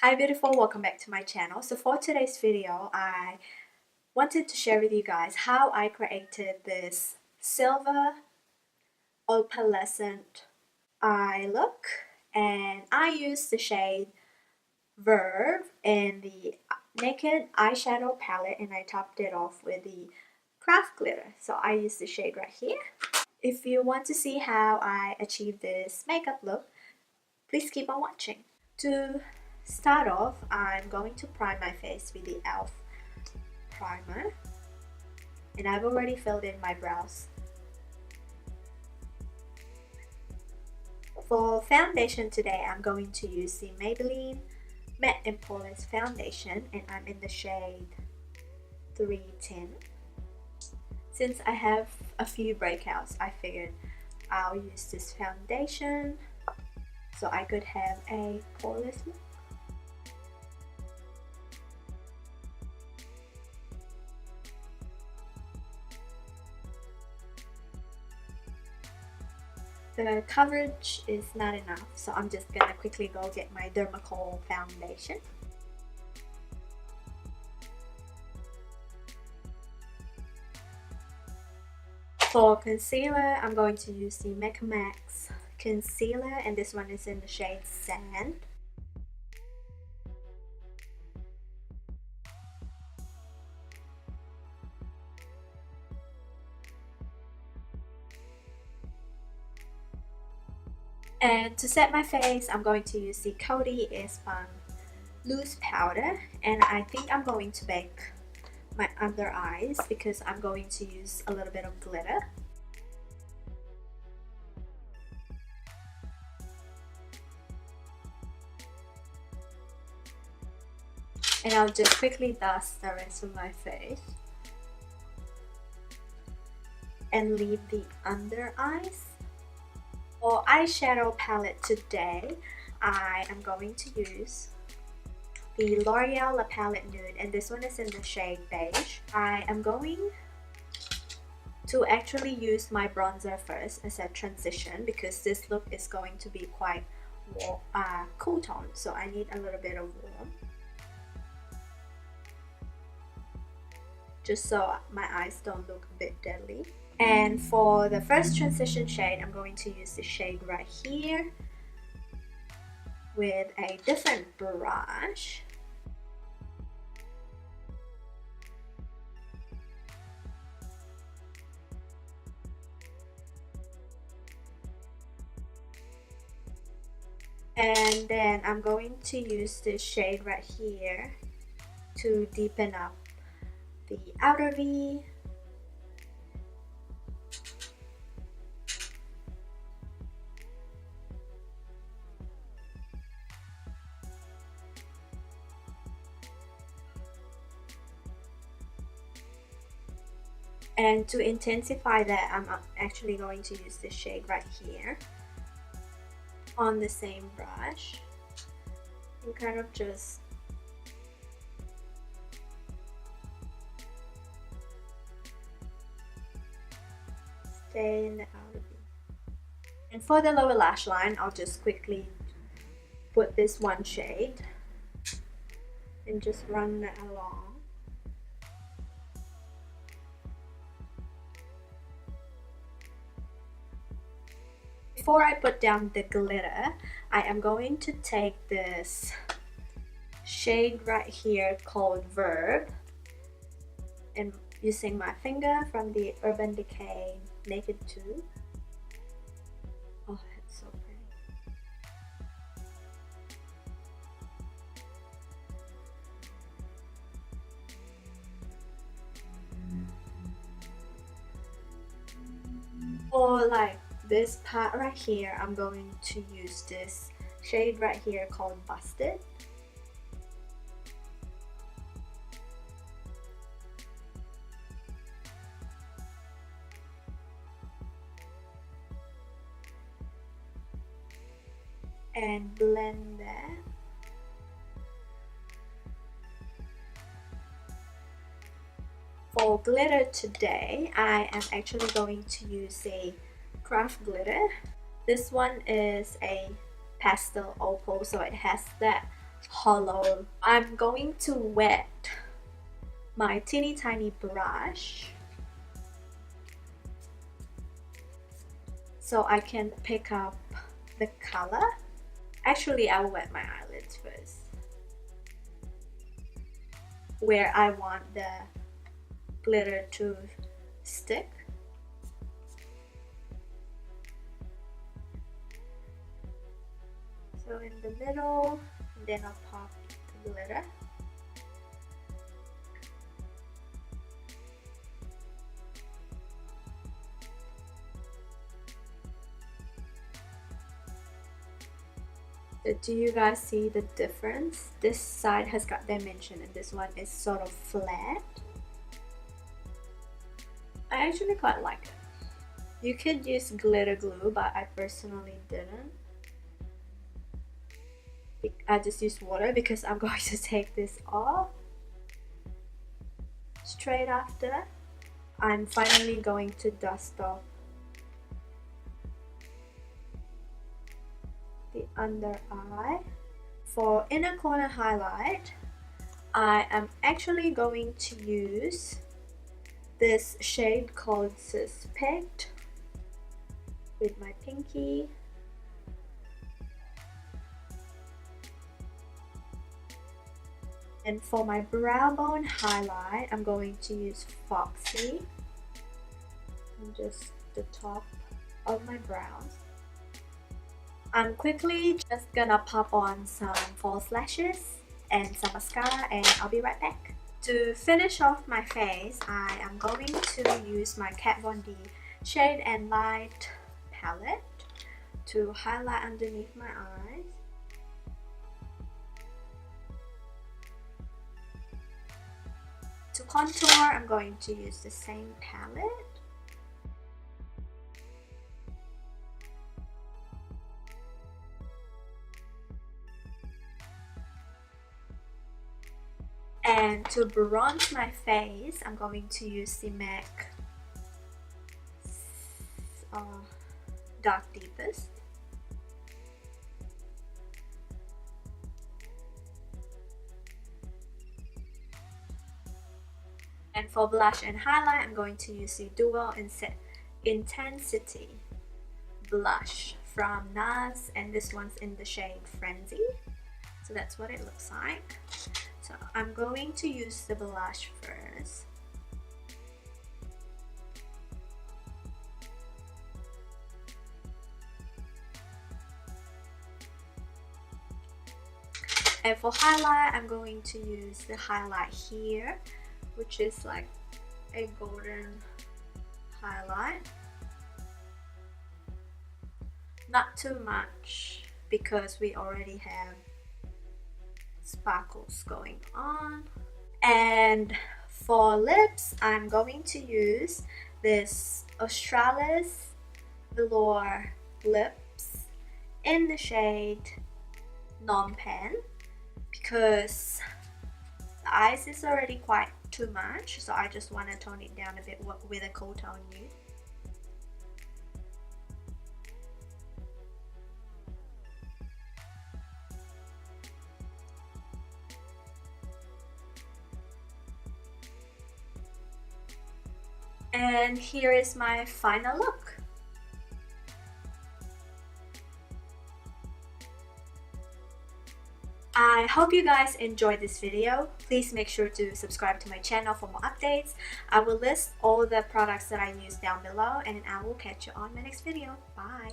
Hi beautiful, welcome back to my channel. So for today's video, I wanted to share with you guys how I created this silver opalescent eye look, and I used the shade Verve in the Naked eyeshadow palette, and I topped it off with the craft glitter. So I used the shade right here. If you want to see how I achieved this makeup look, please keep on watching. To start off, I'm going to prime my face with the e.l.f. primer, and I've already filled in my brows. For foundation today, I'm going to use the Maybelline Matte and Poreless foundation, and I'm in the shade 310. Since I have a few breakouts, I figured I'll use this foundation so I could have a poreless look. The coverage is not enough, so I'm just gonna quickly go get my Dermacol foundation. For concealer, I'm going to use the Mecca concealer, and this one is in the shade Sand. And to set my face, I'm going to use the Coty Airspun loose powder, and I think I'm going to bake my under eyes because I'm going to use a little bit of glitter. And I'll just quickly dust the rest of my face and leave the under eyes. For eyeshadow palette today, I am going to use the Loreal La Palette Nude, and this one is in the shade Beige. I am going to actually use my bronzer first as a transition because this look is going to be quite cool tone, so I need a little bit of warm, just so my eyes don't look a bit deadly. And for the first transition shade, I'm going to use the shade right here with a different brush. And then I'm going to use this shade right here to deepen up the outer V. And to intensify that, I'm actually going to use this shade right here on the same brush and kind of just stay in the outer V. And for the lower lash line, I'll just quickly put this one shade and just run that along. Before I put down the glitter, I am going to take this shade right here called Verve, and using my finger from the Urban Decay Naked 2. Oh, that's so pretty. Or like this part right here, I'm going to use this shade right here called Busted. And blend that. For glitter today, I am actually going to use a craft glitter. This one is a pastel opal, so it has that hollow. I'm going to wet my teeny tiny brush so I can pick up the color. Actually, I'll wet my eyelids first, where I want the glitter to stick. So in the middle, and then I'll pop the glitter. Do you guys see the difference? This side has got dimension and this one is sort of flat. I actually quite like it. You could use glitter glue, but I personally didn't. I just used water because I'm going to take this off straight after. I'm finally going to dust off the under eye. For inner corner highlight, I am actually going to use this shade called Suspect with my pinky. And for my brow bone highlight, I'm going to use Foxy on just the top of my brows. I'm quickly just gonna pop on some false lashes and some mascara, and I'll be right back. To finish off my face, I am going to use my Kat Von D Shade and Light palette to highlight underneath my eyes. To contour, I'm going to use the same palette. And to bronze my face, I'm going to use the Mecca Dark Deepest. And for blush and highlight, I'm going to use the Dual Intensity blush from NARS, and this one's in the shade Frenzy. So that's what it looks like. So I'm going to use the blush first. And for highlight, I'm going to use the highlight here, which is like a golden highlight. Not too much because we already have sparkles going on. And for lips, I'm going to use this Australis Velour lips in the shade Non-Pen because the eyes is already quite too much, so I just want to tone it down a bit with a cool tone nude. And here is my final look. I hope you guys enjoyed this video. Please make sure to subscribe to my channel for more updates. I will list all the products that I use down below, and I will catch you on my next video. Bye!